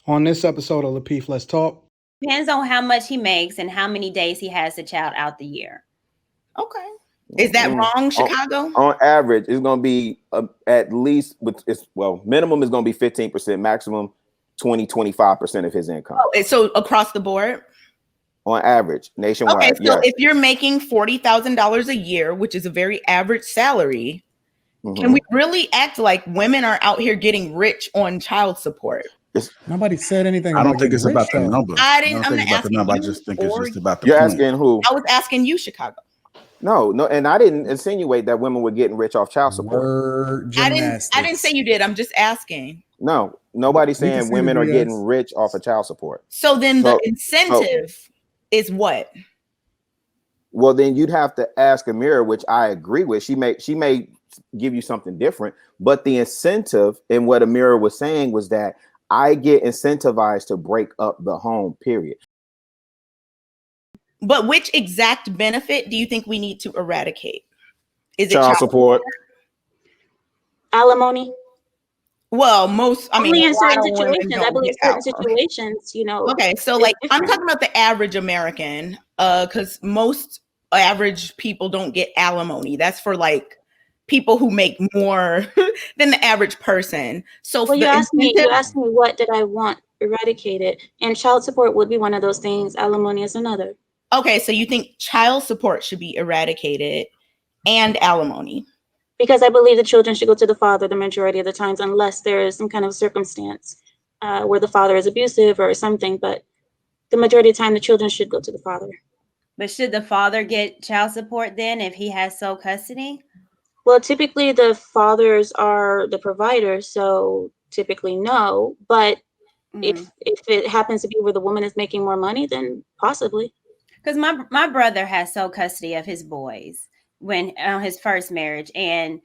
On this episode of Lapeef, Let's Talk. Depends on how much he makes and how many days he has the child out the year. Okay. Is that wrong, Chicago? On average, it's going to be at least, minimum is going to be 15%, maximum 25% of his income. Oh, so across the board? On average, nationwide. Okay, so if you're making $40,000 a year, which is a very average salary, can we really act like women are out here getting rich on child support? Nobody said anything. I don't think it's about the number. I'm not asking you. I just think it's just about the You're point. asking who? I was asking you, Chicago. No, and I didn't insinuate that women were getting rich off child support. I didn't say you did. I'm just asking. No, nobody's saying women are getting rich off of child support. So then the incentive is what? Well, then you'd have to ask Amira, which I agree with. She may give you something different, but the incentive in what Amira was saying was that I get incentivized to break up the home, period. But which exact benefit do you think we need to eradicate? Is it child support? Alimony? Well, only in certain situations. I believe certain situations, Okay, so like I'm talking about the average American, because most average people don't get alimony. That's for like people who make more than the average person. So you asked me what did I want eradicated, and child support would be one of those things. Alimony is another. Okay, so you think child support should be eradicated and alimony? Because I believe the children should go to the father the majority of the times, unless there is some kind of circumstance where the father is abusive or something. But the majority of the time, the children should go to the father. But should the father get child support then if he has sole custody? Well, typically the fathers are the providers, so typically no. But if it happens to be where the woman is making more money, then possibly. Because my brother has sole custody of his boys when on his first marriage, and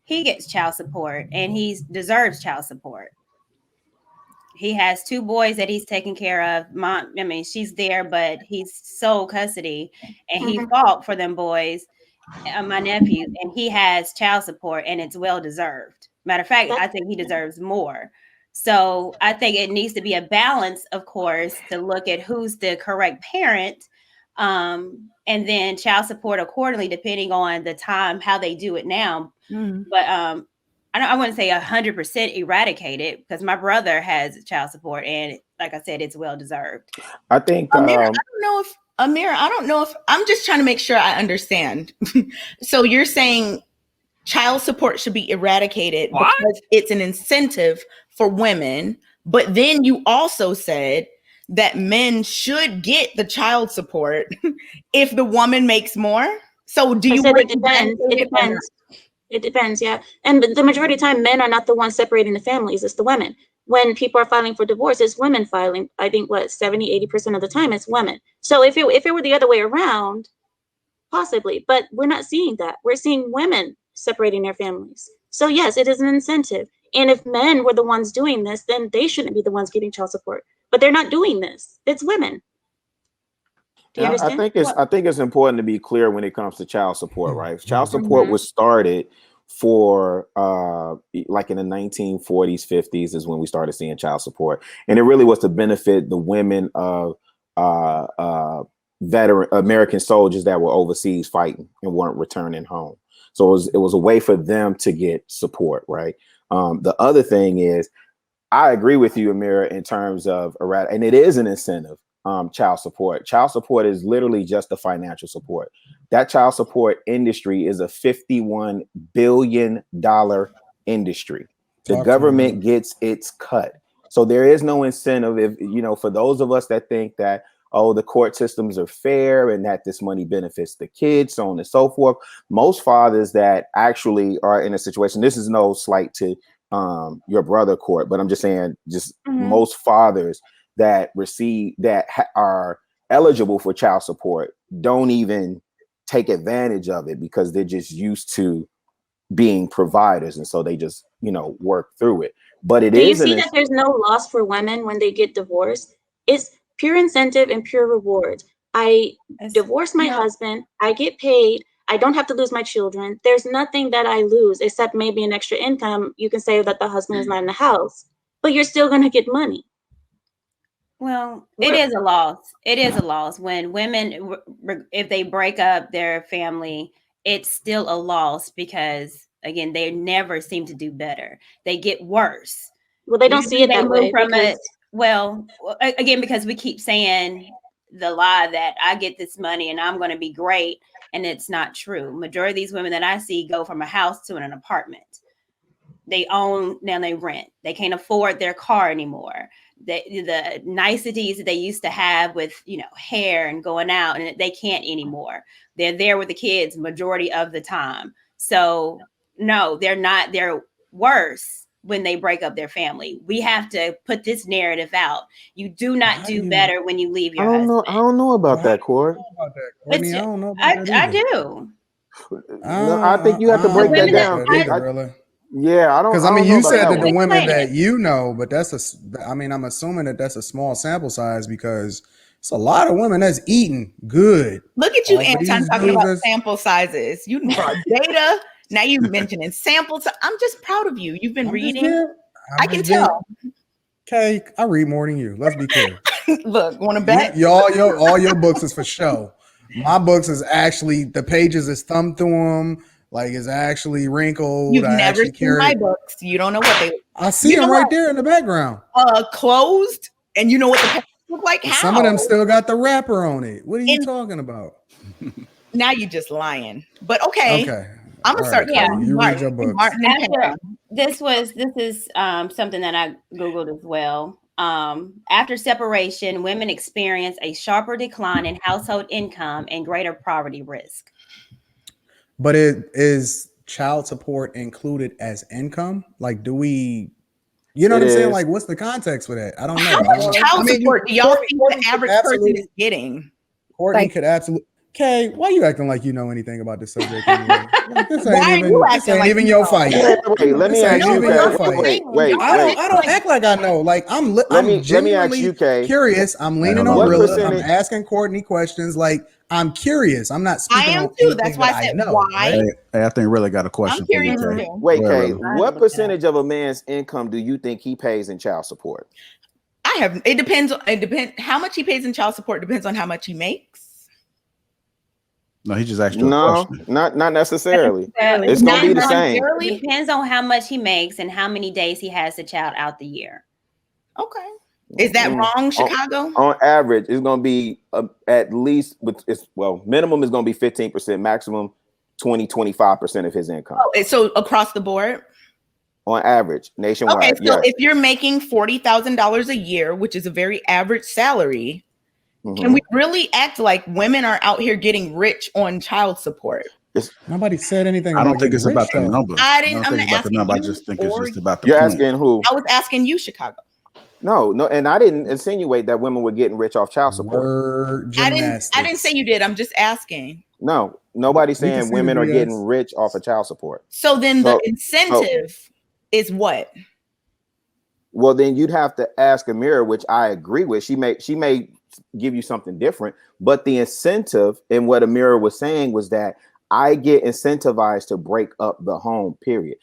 he gets child support, and he deserves child support. He has 2 boys that he's taking care of. Mom, she's there, but he's sole custody, and he fought for them boys, my nephew, and he has child support, and it's well deserved. Matter of fact, I think he deserves more. So I think it needs to be a balance, of course, to look at who's the correct parent. And then child support accordingly, depending on the time, how they do it now. But I wouldn't say 100% eradicated, because my brother has child support, and like I said, it's well deserved. I think Amira, I don't know if I'm just trying to make sure I understand. So you're saying child support should be eradicated because it's an incentive for women, but then you also said that men should get the child support if the woman makes more. So do you? It depends. It depends, yeah. And the majority of the time, men are not the ones separating the families. It's the women. When people are filing for divorce, it's women filing. I think 70-80% of the time it's women. So if it were the other way around, possibly, but we're not seeing that. We're seeing women separating their families. So yes, it is an incentive. And if men were the ones doing this, then they shouldn't be the ones getting child support. But they're not doing this. It's women. Do you understand? I think it's important to be clear when it comes to child support, right? Child support was started for like in the 1940s, 50s is when we started seeing child support, and it really was to benefit the women of veteran American soldiers that were overseas fighting and weren't returning home. So it was a way for them to get support, right? The other thing is, I agree with you, Amira, in terms of and it is an incentive. Child support. Child support is literally just the financial support. That child support industry is a $51 billion industry. The government gets its cut. So there is no incentive if, for those of us that think that, the court systems are fair and that this money benefits the kids, so on and so forth. Most fathers that actually are in a situation, this is no slight to your brother court, but I'm just saying, most fathers that are eligible for child support don't even take advantage of it because they're just used to being providers, and so they just work through it. But do you see that there's no loss for women when they get divorced? It's pure incentive and pure reward. I divorce my husband, I get paid, I don't have to lose my children. There's nothing that I lose except maybe an extra income. You can say that the husband is not in the house, but you're still going to get money. Well, it is a loss. It is a loss when women, if they break up their family, it's still a loss because, again, they never seem to do better. They get worse. Well, they don't see it Usually that way because again, because we keep saying the lie that I get this money and I'm going to be great, and it's not true. Majority of these women that I see go from a house to an apartment. They own, now they rent. They can't afford their car anymore. The niceties that they used to have with, hair and going out, and they can't anymore. They're there with the kids majority of the time. So no, they're not. They're worse when they break up their family. We have to put this narrative out. You do not do better when you leave your husband. I don't know about that, Court. Courtney, I don't know about that I either. do. No, I think you have to break that down. Really. Yeah, I don't. Because I don't you know about said that that the one. women Explain that you know, but I'm assuming that that's a small sample size because it's a lot of women that's eating good. Look at you, All of Anton, these talking dudes about that's- sample sizes. You brought data. Now you're mentioning samples. I'm just proud of you. You've been I'm just reading. being- I can tell. Okay, I read more than you. Let's be clear. Look, want to bet? All your books is for show. My books is actually the pages is thumbed through them. Like it's actually wrinkled. You've I never actually seen my books. You don't know what they. I see them right there in the background. Closed, and you know what the pages look like. How? Some of them still got the wrapper on it. What are you talking about? Now you're just lying. But okay. I'm gonna start calling you Martin, read your books. Martin and Pam. This is something that I Googled as well. After separation, women experience a sharper decline in household income and greater poverty risk. But is child support included as income? Like, do we, you know what I'm saying? Like, what's the context for that? I don't know. How much child support do y'all think the average person is getting? Courtney could absolutely. Okay, why are you acting like you know anything about this subject? Anyway? Like, this ain't even your fight. Wait, let me ask you. Wait. I don't act like I know. Like I'm genuinely curious. I'm leaning on Rilla. I'm asking Courtney questions. Like I'm curious. I'm not speaking. I am too. That's why I said why. Hey, I think Rilla got a question. I'm curious for you, too. Wait, Kay, what percentage of a man's income do you think he pays in child support? It depends. How much he pays in child support depends on how much he makes. No, he just asked you a question. Not necessarily. It's gonna be the same. It depends on how much he makes and how many days he has the child out the year. Okay. Is that wrong, Chicago? On average, it's gonna be at least minimum is gonna be 15%, maximum 25% of his income. Oh, so across the board? On average, nationwide. Okay, so if you're making $40,000 a year, which is a very average salary, can we really act like women are out here getting rich on child support? Nobody said anything. I don't think it's about the number. I'm not asking you. I just think it's just about the You're point. asking who? I was asking you, Chicago. No, and I didn't insinuate that women were getting rich off child support. I didn't say you did. I'm just asking. No, nobody's saying women are getting rich off of child support. So then the incentive is what? Well, then you'd have to ask Amira, which I agree with. She may give you something different, but the incentive in what Amira was saying was that I get incentivized to break up the home, period.